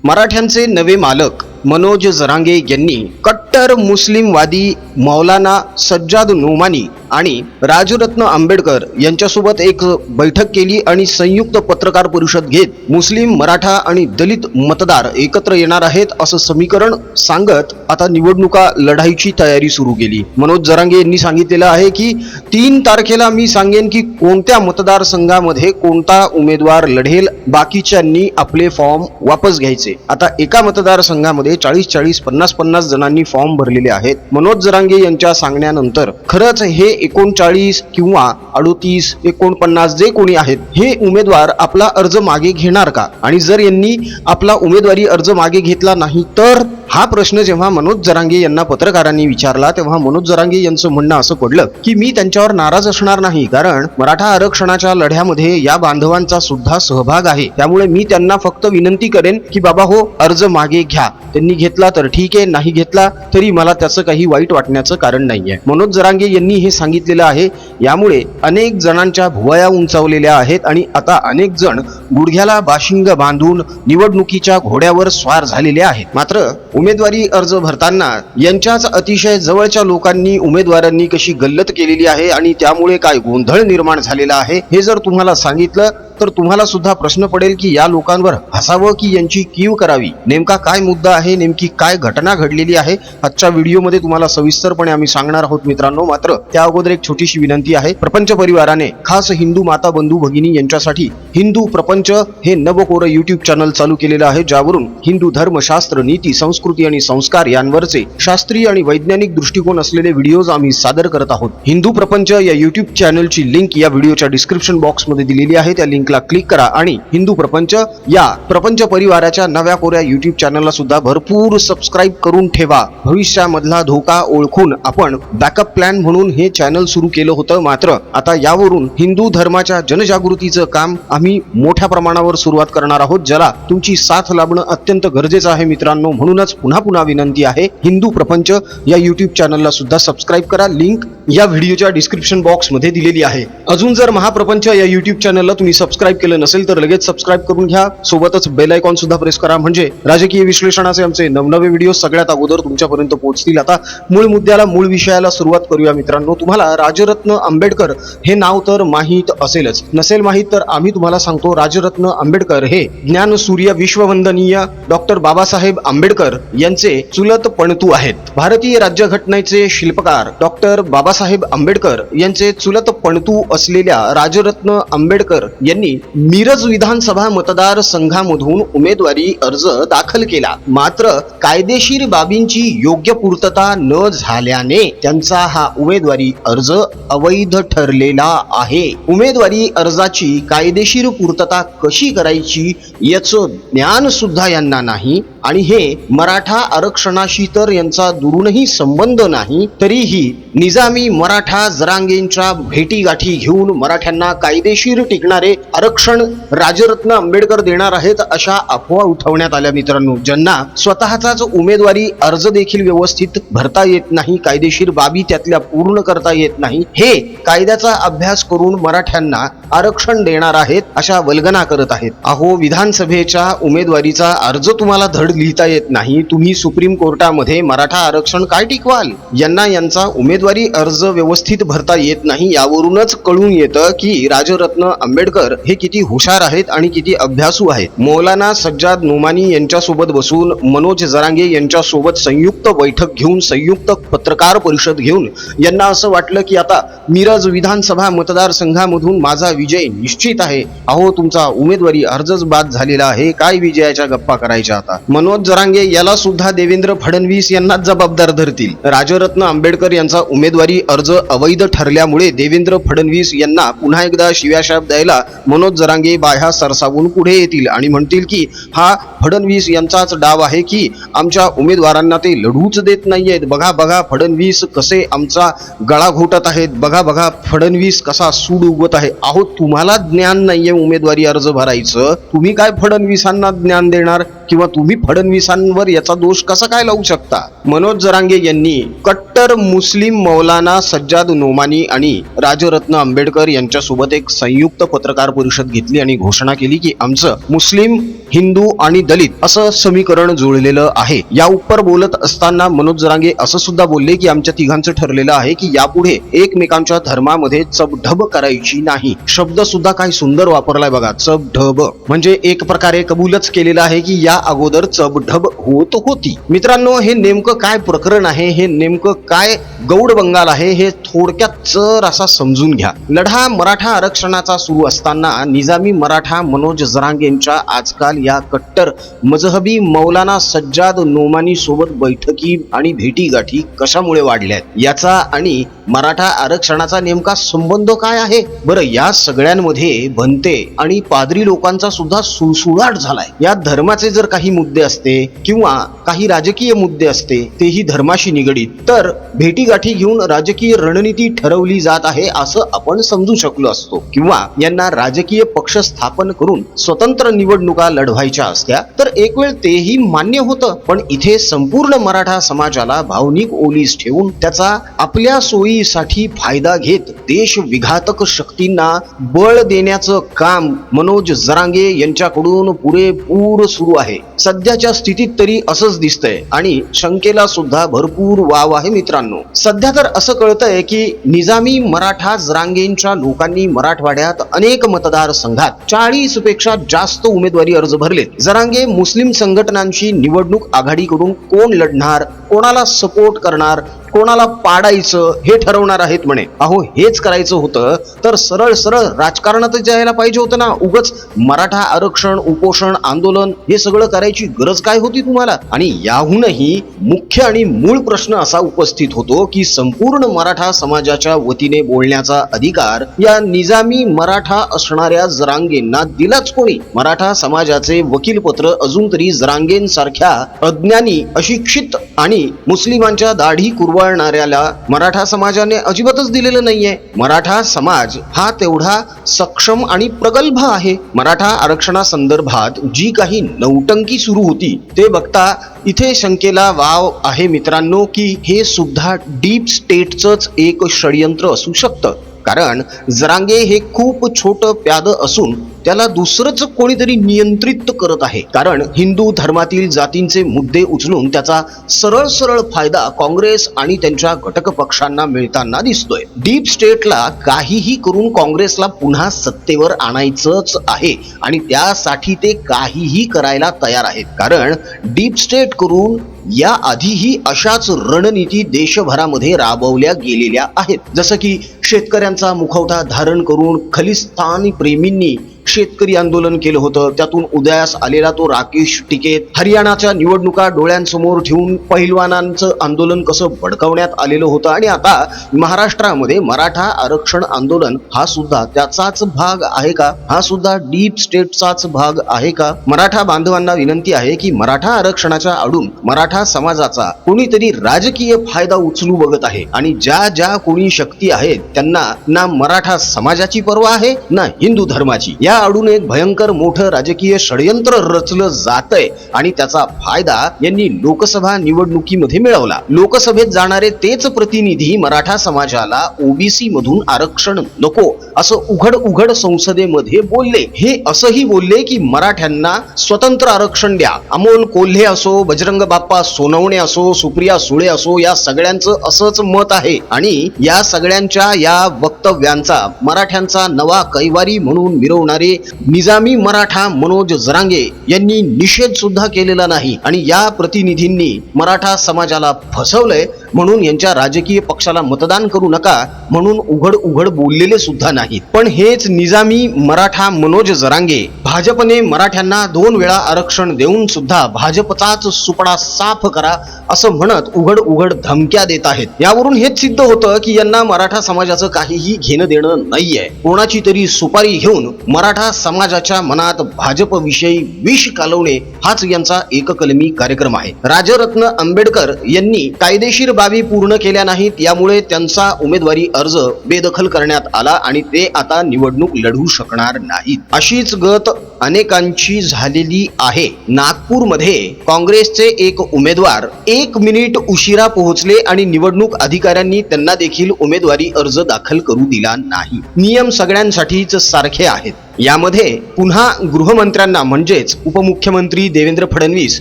मराठ्यांचे नवे मालक मनोज जरांगे यांनी कट्टर मुस्लिमवादी मौलाना सज्जाद नोमानी आणि राजरत्न आंबेडकर यांच्यासोबत एक बैठक केली आणि संयुक्त पत्रकार परिषद घेत मुस्लिम, मराठा आणि दलित मतदार एकत्र येणार आहेत असं समीकरण सांगत आता निवडणुका लढाईची तयारी सुरू केली। मनोज जरांगे यांनी सांगितलेलं आहे की 3 तारखेला मी सांगेन की कोणत्या मतदारसंघामध्ये कोणता उमेदवार लढेल, बाकीच्यांनी आपले फॉर्म वापस घ्यायचे। आता एका मतदारसंघामध्ये 40-40, 50-50 जणांनी फॉर्म भरलेले आहेत। मनोज जरांगे यांच्या सांगण्यानंतर खरंच हे 39 किंवा 38, 49 जे कोणी आहेत हे उमेदवार आपला अर्ज मागे घेणार का? आणि जर यांनी आपला उमेदवारी अर्ज मागे घेतला नाही तर हा प्रश्न जेव्हा मनोज जरांगे यांना पत्रकारांनी विचारला तेव्हा मनोज जरांगे यांचं म्हणणं असं पडलं की मी त्यांच्यावर नाराज असणार नाही, कारण मराठा आरक्षणाच्या लढ्यामध्ये या बांधवांचा सुद्धा सहभाग आहे। त्यामुळे मी त्यांना फक्त विनंती करेन की बाबा हो, अर्ज मागे घ्या। त्यांनी घेतला तर ठीक आहे, नाही घेतला तरी मला त्याचं काही वाईट वाटण्याचं कारण नाहीये। मनोज जरांगे यांनी हे सांगितलेलं आहे। यामुळे अनेक जणांच्या भुवया उंचावलेल्या आहेत आणि आता अनेक जण गुडघ्याला बाशिंग बांधून निवडणुकीच्या घोड्यावर स्वार झालेले आहेत। मात्र उमेदवारी अर्ज भरताना यांच्याच अतिशय जवळच्या लोकांनी उमेदवारांनी कशी गल्लत केलेली आहे आणि त्यामुळे काय गोंधळ निर्माण झालेला आहे हे जर तुम्हाला सांगितलं तर तुम्हाला सुद्धा प्रश्न पडेल की या लोकांवर हसावं की यांची कीव करावी। नेमका काय मुद्दा आहे, नेमकी काय घटना घडलेली आहे, आजच्या व्हिडिओमध्ये तुम्हाला सविस्तरपणे आम्ही सांगणार आहोत मित्रांनो। मात्र त्या अगोदर एक छोटीशी विनंती आहे। प्रपंच परिवाराने खास हिंदू माता बंधू भगिनी यांच्यासाठी हिंदू प्रपंच हे नवकोर YouTube चॅनल चालू केलेलं आहे, ज्यावरून हिंदू धर्म, शास्त्र, नीती, संस्कृती आणि संस्कार यांवरचे शास्त्रीय आणि वैज्ञानिक दृष्टिकोन असलेले व्हिडिओज आम्ही सादर करत आहोत। हिंदू प्रपंच या YouTube चॅनलची लिंक या व्हिडिओच्या डिस्क्रिप्शन बॉक्समध्ये दिलेली आहे। त्या लिंकला क्लिक करा आणि हिंदू प्रपंच या प्रपंच परिवाराच्या नव्या कोऱ्या YouTube चॅनलला सुद्धा भरपूर सबस्क्राईब करून ठेवा। भविष्यामधला धोका ओळखून आपण बॅकअप प्लॅन म्हणून हे चॅनल सुरू केलं होतं, मात्र आता यावरून हिंदू धर्माच्या जनजागृतीचं काम आम्ही मोठ्या प्रमाणावर सुरुवात करणार आहोत, ज्याला तुमची साथ लाभणं अत्यंत गरजेचं आहे मित्रांनो। म्हणूनच पुन्हा पुन्हा विनंती आहे, हिंदू प्रपंच या YouTube चॅनलला सुद्धा सबस्क्राईब करा। लिंक या व्हिडिओच्या डिस्क्रिप्शन बॉक्स मध्ये दिलेली आहे। अजून जर महाप्रपंच या YouTube चॅनलला तुम्ही सबस्क्राईब केलं नसेल तर लगेच सबस्क्राईब करून घ्या। सोबतच बेल आयकॉन सुद्धा प्रेस करा, म्हणजे राजकीय विश्लेषणाचे आमचे नवनवे व्हिडिओ सगळ्यात अगोदर तुमच्यापर्यंत पोहोचतील। आता मूळ मुद्द्याला, मूळ विषयाला सुरुवात करूया मित्रांनो। तुम्हाला राजरत्न आंबेडकर हे नाव तर माहीत असेलच, नसेल माहीत तर आम्ही तुम्हाला सांगतो। राजरत्न आंबेडकर हे ज्ञानसूर्य विश्ववंदनीय डॉक्टर बाबासाहेब आंबेडकर यांचे चुलत पणतू आहेत। भारतीय राज्यघटनेचे शिल्पकार डॉक्टर बाबासाहेब आंबेडकर यांचे चुलत पणतू असलेल्या राजरत्न आंबेडकर यांनी मिरज विधानसभा मतदारसंघामधून उमेदवारी अर्ज दाखल केला। मात्र कायदेशीर बाबींची योग्य पूर्तता न झाल्याने त्यांचा हा उमेदवारी अर्ज अवैध ठरलेला आहे। उमेदवारी अर्जाची कायदेशीर पूर्तता कशी करायची याचं ज्ञान सुद्धा यांना नाही आणि हे मराठा आरक्षणाशी तर यांचा दुरूनही संबंध नाही, तरीही निजामी मराठा जरांगेंच्या भेटीगाठी घेऊन मराठ्यांना कायदेशीर टिकणारे आरक्षण राजरत्न आंबेडकर देणार आहेत अशा अफवा उठवण्यात आल्या मित्रांनो, ज्यांना स्वतःचाच उमेदवारी अर्ज देखील व्यवस्थित भरता येत नाही, कायदेशीर बाबी त्यातल्या पूर्ण करता येत नाही, हे कायद्याचा अभ्यास करून मराठ्यांना आरक्षण देणार आहेत अशा वल्गना करत आहेत। अहो, विधानसभेच्या उमेदवारीचा अर्ज तुम्हाला धड लिहिता येत नाही, तुम्ही सुप्रीम कोर्टामध्ये मराठा आरक्षण काय टिकवाल? यांना यांचा उमेदवारी अर्ज व्यवस्थित भरता येत नाही, यावरूनच कळून येतं की राजरत्न आंबेडकर हे किती हुशार आहेत आणि किती अभ्यासू आहेत। मौलाना सज्जाद नोमानी यांच्यासोबत बसून मनोज जरांगे यांच्यासोबत संयुक्त बैठक घेऊन, संयुक्त पत्रकार परिषद घेऊन यांना असं वाटलं की आता मिरज विधानसभा मतदारसंघामधून माझा विजय निश्चित आहे। अहो, तुमचा उमेदवारी अर्जच बाद झालेला आहे, काय विजयाच्या गप्पा करायच्या आता? मनोज जरांगे याला सुद्धा देवेंद्र फडणवीस यांना जबाबदार धरतील। राजरत्न आंबेडकर यांचा उमेदवारी अर्ज अवैध ठरल्यामुळे देवेंद्र फडणवीस यांना पुन्हा एकदा शिव्याशाप द्यायला मनोज जरांगे बाह्या सरसावून पुढे येतील आणि म्हणतील की हा फडणवीस यांचाच डाव आहे की आमच्या उमेदवारांना ते लढूच देत नाहीयेत। बघा बघा फडणवीस कसे आमचा गळा घोटत आहेत, बघा बघा फडणवीस कसा सूड उगवत आहे। अहो, तुम्हाला ज्ञान नाहीये उमेदवारी अर्ज भरायचं, तुम्ही काय फडणवीसांना ज्ञान देणार किंवा तुम्ही फडणवीसांवर याचा दोष कसा काय लावू शकता? मनोज जरांगे यांनी कट्टर मुस्लिम मौलाना सज्जाद नोमानी आणि राजरत्न आंबेडकर यांच्यासोबत एक संयुक्त पत्रकार परिषद घेतली आणि घोषणा केली की आमचं मुस्लिम हिंदू आणि दलित असं समीकरण जुळलेलं आहे. या उपर बोलत असताना मनोज जरांगे असं सुद्धा बोलले की आमच्या तिघांचं ठरलेलं आहे की यापुढे एकमेकांच्या धर्मामध्ये चबढब करायची नाही. शब्द सुद्धा काय सुंदर वापरलाय बघा, चबढब म्हणजे एक प्रकारे कबूलच केलेलं आहे की या अगोदर चबढब होत होती. मित्रांनो, हे नेमकं काय प्रकरण आहे, हे नेमकं काय गौड बंगाल आहे, हे थोडक्यात चर असा समजून घ्या. लढा मराठा आरक्षणाचा सुरू असताना निजामी मराठा मनोज जरांगेंच्या आजकाल या कट्टर मजहबी मौलाना सज्जाद नोमानी सोबत बैठकी आणि भेटीगाठी कशामुळे वाढल्यात, याचा आणि मराठा आरक्षणाचा नेमका संबंध काय आहे बरं. या सगळ्यांमध्ये भंते आणि पादरी लोकांचा सुद्धा सुळसुळाट झालाय. या धर्माचे जर काही मुद्दे असते किंवा काही राजकीय मुद्दे असते तेही धर्माशी निगडीत, तर भेटीगाठी घेऊन राजकीय रणनीती ठरवली जात आहे असं आपण समजू शकलो असतो. किंवा यांना राजकीय पक्ष स्थापन करून स्वतंत्र निवडणुका लढवायच्या असत्या तर एक वेळ तेही मान्य होतं. पण इथे संपूर्ण मराठा समाजाला भावनिक ओलीस ठेवून त्याचा आपल्या सोयीसाठी फायदा घेत देश विघातक शक्तींना बळ देण्याचं काम मनोज जरांगे यांच्याकडून पुरेपूर सुरू आहे. सध्याच्या स्थितीत तरी असंच दिसतंय आणि शंकेला सुद्धा भरपूर वाव आहे. मित्रांनो, सध्या तर असं कळतंय की निजामी मराठा जरांगेंच्या लोकांनी मराठवाड्यात अनेक मतदारसंघात 40 पेक्षा जास्त उमेदवारी अर्ज भरलेत. जरांगे मुस्लिम संघटनांशी निवडणूक आघाडी करून कोण लढणार, कोणाला सपोर्ट करणार, कोणाला पाडायचं हे ठरवणार आहेत म्हणे. अहो, हेच करायचं होतं तर सरळ सरळ राजकारणातच जायला पाहिजे होतं ना. उगच मराठा आरक्षण, उपोषण, आंदोलन हे सगळं करायची गरज काय होती तुम्हाला. आणि याहूनही मुख्य आणि मूळ प्रश्न असा उपस्थित होतो की संपूर्ण मराठा समाजाच्या वतीने बोलण्याचा अधिकार या निजामी मराठा असणाऱ्या जरांगेंना दिलाच कोणी. मराठा समाजाचे वकीलपत्र अजून तरी जरांगेंसारख्या अज्ञानी, अशिक्षित आणि मुस्लिमांच्या दाढी कुरवाळणाऱ्याला मराठा समाजाने अजिबातच दिलेलं नाहीये. मराठा समाज हा तेवढा सक्षम आणि प्रगल्भ आहे. मराठा आरक्षणासंदर्भात जी काही नौटंकी सुरू होती ते बघता इथे शंकेला वाव आहे मित्रांनो की हे सुद्धा डीप स्टेटचंच एक षडयंत्र असू शकतं. कारण जरांगे हे खूप छोटं प्याद असून त्याला दुसरंच कोणीतरी नियंत्रित करत आहे. कारण हिंदू धर्मातील जातींचे मुद्दे उचलून त्याचा सरळ सरळ फायदा काँग्रेस आणि त्यांच्या घटक पक्षांना मिळताना दिसतोय. डीप स्टेटला काहीही करून काँग्रेसला पुन्हा सत्तेवर आणायचंच आहे आणि त्यासाठी ते काहीही करायला तयार आहेत. कारण डीप स्टेट करून या आधीही अशाच रणनीती देशभरामध्ये राबवल्या गेलेल्या आहेत. जसं की शेतकऱ्यांचा मुखवटा धारण करून खलिस्तानी प्रेमींनी शेतकरी आंदोलन केलं होतं. त्यातून उदयास आलेला तो राकेश टिकेत, हरियाणाच्या निवडणुका डोळ्यांसमोर ठेवून पहिलवानांचं आंदोलन कसं भडकवण्यात आलेलं होतं. आणि आता महाराष्ट्रामध्ये मराठा आरक्षण आंदोलन हा सुद्धा त्याचाच भाग आहे का? हा सुद्धा डीप स्टेटचाच भाग आहे का? मराठा बांधवांना विनंती आहे की मराठा आरक्षणाच्या आडून मराठा समाजाचा कोणीतरी राजकीय फायदा उचलू बघत आहे आणि ज्या ज्या कोणी शक्ती आहेत त्यांना ना मराठा समाजाची पर्वा आहे ना हिंदू धर्माची. या आडून एक भयंकर मोठं राजकीय षडयंत्र रचलं जातंय आणि त्याचा फायदा यांनी लोकसभा निवडणुकीमध्ये मिळवला. लोकसभेत जाणारे तेच प्रतिनिधी मराठा समाजाला ओबीसी मधून आरक्षण नको असं उघड उघड संसदेमध्ये बोलले. हे असंही बोलले की मराठ्यांना स्वतंत्र आरक्षण द्या. अमोल कोल्हे असो, बजरंग बाप्पा सोनवणे असो, सुप्रिया सुळे असो, या सगळ्यांचं असंच मत आहे. आणि या सगळ्यांच्या या वक्तव्यांचा मराठ्यांचा नवा कैवारी म्हणून मिरवणारे निजामी मराठा मनोज जरांगे यांनी निषेध सुद्धा केलेला नाही. आणि या प्रतिनिधींनी मराठा समाजाला फसवलंय म्हणून यांच्या राजकीय पक्षाला मतदान करू नका म्हणून उघड उघड बोललेले सुद्धा नाहीत. पण हेच निजामी मराठा मनोज जरांगे भाजपने मराठ्यांना 2 वेळा आरक्षण देऊन सुद्धा भाजपचाच सुपडा साफ करा असं म्हणत उघड उघड धमक्या देत आहेत. यावरून हेच सिद्ध होतं की यांना मराठा समाजाचं काहीही घेणं देणं नाहीये. कोणाची तरी सुपारी घेऊन मराठा समाजाच्या मनात भाजपविषयी विष कालवणे हाच यांचा एककलमी कार्यक्रम आहे. राजरत्न आंबेडकर यांनी कायदेशीर बाबी पूर्ण केल्या नाहीत, यामुळे त्यांचा उमेदवारी अर्ज बेदखल करण्यात आला आणि ते आता निवडणूक लढवू शकणार नाहीत. अशीच गत अनेकांची झालेली आहे. नागपूरमध्ये काँग्रेसचे एक उमेदवार 1 मिनिट उशिरा पोहोचले आणि निवडणूक अधिकाऱ्यांनी त्यांना देखील उमेदवारी अर्ज दाखल करू दिला नाही. नियम सगळ्यांसाठीच सारखे आहेत. यामध्ये पुन्हा गृहमंत्र्यांना म्हणजेच उपमुख्यमंत्री देवेंद्र फडणवीस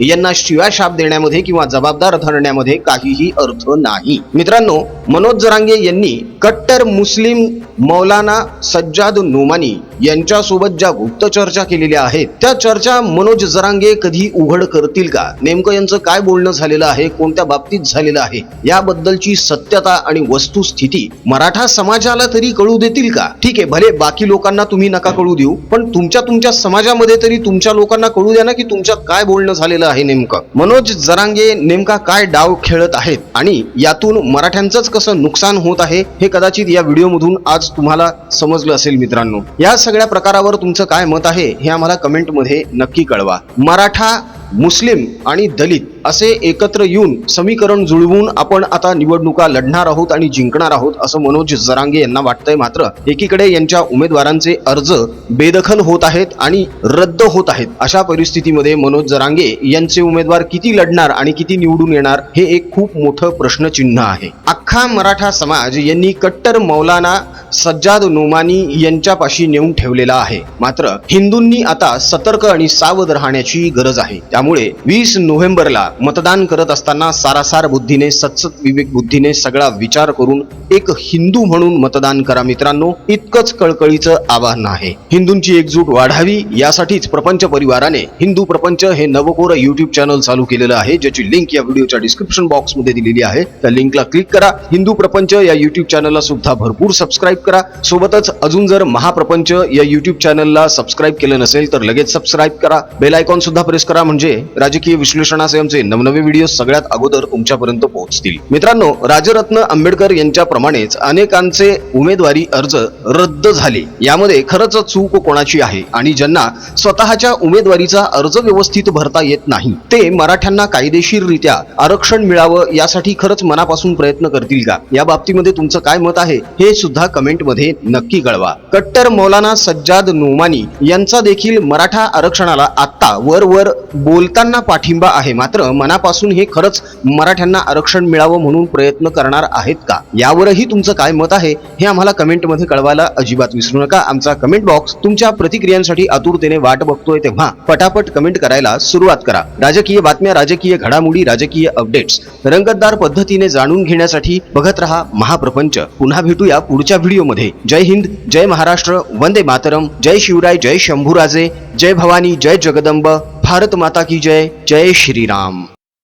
यांना शिव्याशाप देण्यामध्ये किंवा जबाबदार धरण्यामध्ये काहीही अर्थ नाही. मित्रांनो, मनोज जरांगे यांनी कट्टर मुस्लिम मौलाना सज्जाद नोमानी यांच्यासोबत ज्या गुप्त चर्चा केलेल्या आहेत त्या चर्चा मनोज जरांगे कधी उघड करतील का? नेमकं यांचं काय बोलणं झालेलं आहे, कोणत्या बाबतीत झालेलं आहे, याबद्दलची सत्यता आणि वस्तुस्थिती मराठा समाजाला तरी कळू देतील का? ठीक आहे, भले बाकी लोकांना तुम्ही नका कळू देऊ, पण तुमच्या समाजामध्ये तरी तुमच्या लोकांना कळू द्या ना की तुमच्यात काय बोलणं झालेलं आहे. नेमकं मनोज जरांगे नेमका काय डाव खेळत आहेत आणि यातून मराठ्यांचंच कसं नुकसान होत आहे हे कदाचित या व्हिडिओमधून आज तुम्हाला समजलं असेल. मित्रांनो, या सगळ्या प्रकारावर तुमचं काय मत आहे हे आम्हाला कमेंटमध्ये नक्की कळवा. मराठा, मुस्लिम आणि दलित असे एकत्र येऊन समीकरण जुळवून आपण आता निवडणुका लढणार आहोत आणि जिंकणार आहोत असं मनोज जरांगे यांना वाटतंय. मात्र एकीकडे यांच्या उमेदवारांचे अर्ज बेदखल होत आहेत आणि रद्द होत आहेत. अशा परिस्थितीमध्ये मनोज जरांगे यांचे उमेदवार किती लढणार आणि किती निवडून येणार हे एक खूप मोठं प्रश्नचिन्ह आहे. अख्खा मराठा समाज यांनी कट्टर मौलाना सज्जाद नोमानी यांच्यापाशी नेऊन ठेवलेला आहे. मात्र हिंदूंनी आता सतर्क आणि सावध राहण्याची गरज आहे. त्यामुळे 20 नोव्हेंबरला मतदान करत असताना सारासार बुद्धीने, सत्सत विवेक बुद्धीने सगळा विचार करून एक हिंदू म्हणून मतदान करा. मित्रांनो, इतकंच कळकळीचं आवाहन आहे. हिंदूंची एकजूट वाढावी यासाठीच प्रपंच परिवाराने हिंदू प्रपंच हे नवकोर युट्यूब चॅनल चालू केलेलं आहे, ज्याची लिंक या व्हिडिओच्या डिस्क्रिप्शन बॉक्स मध्ये दिलेली आहे. त्या लिंकला क्लिक करा. हिंदू प्रपंच या युट्यूब चॅनलला सुद्धा भरपूर सबस्क्राईब करा. सोबतच अजून जर महाप्रपंच या युट्यूब चॅनलला सबस्क्राईब केलं नसेल तर लगेच सबस्क्राईब करा. बेल आयकॉन सुद्धा प्रेस करा, म्हणजे राजकीय विश्लेषणाचे आमचे नवनवे व्हिडिओ सगळ्यात अगोदर तुमच्यापर्यंत पोहोचतील. मित्रांनो, राजरत्न आंबेडकर यांच्याप्रमाणेच अनेकांचे उमेदवारी अर्ज रद्द झाले. यामध्ये खरंच चूक कोणाची आहे आणि ज्यांना स्वतःच्या उमेदवारीचा अर्ज व्यवस्थित भरता येत नाही ते मराठ्यांना कायदेशीररित्या आरक्षण मिळावं यासाठी खरंच मनापासून प्रयत्न करतील का? या बाबतीमध्ये तुमचं काय मत आहे हे सुद्धा कमेंटमध्ये नक्की कळवा. कट्टर मौलाना सज्जाद नोमानी यांचा देखील मराठा आरक्षणाला आता वर बोलताना पाठिंबा आहे. मात्र मनापासून हे खरंच मराठ्यांना आरक्षण मिळावं म्हणून प्रयत्न करणार आहेत का? यावरही तुमचं काय मत आहे हे आम्हाला कमेंटमध्ये कळवायला अजिबात विसरू नका. आमचा कमेंट बॉक्स तुमच्या प्रतिक्रियांसाठी आतुरतेने वाट बघतोय, तेव्हा पटापट कमेंट करायला सुरुवात करा. राजकीय बातम्या, राजकीय घडामोडी, राजकीय अपडेट्स रंगतदार पद्धतीने जाणून घेण्यासाठी बघत रहा महाप्रपंच. पुन्हा भेटूया पुढच्या व्हिडिओमध्ये. जय हिंद, जय महाराष्ट्र, वंदे मातरम, जय शिवराय, जय शंभूराजे, जय भवानी, जय जगदंब, भारत माता की जय, जय श्रीराम.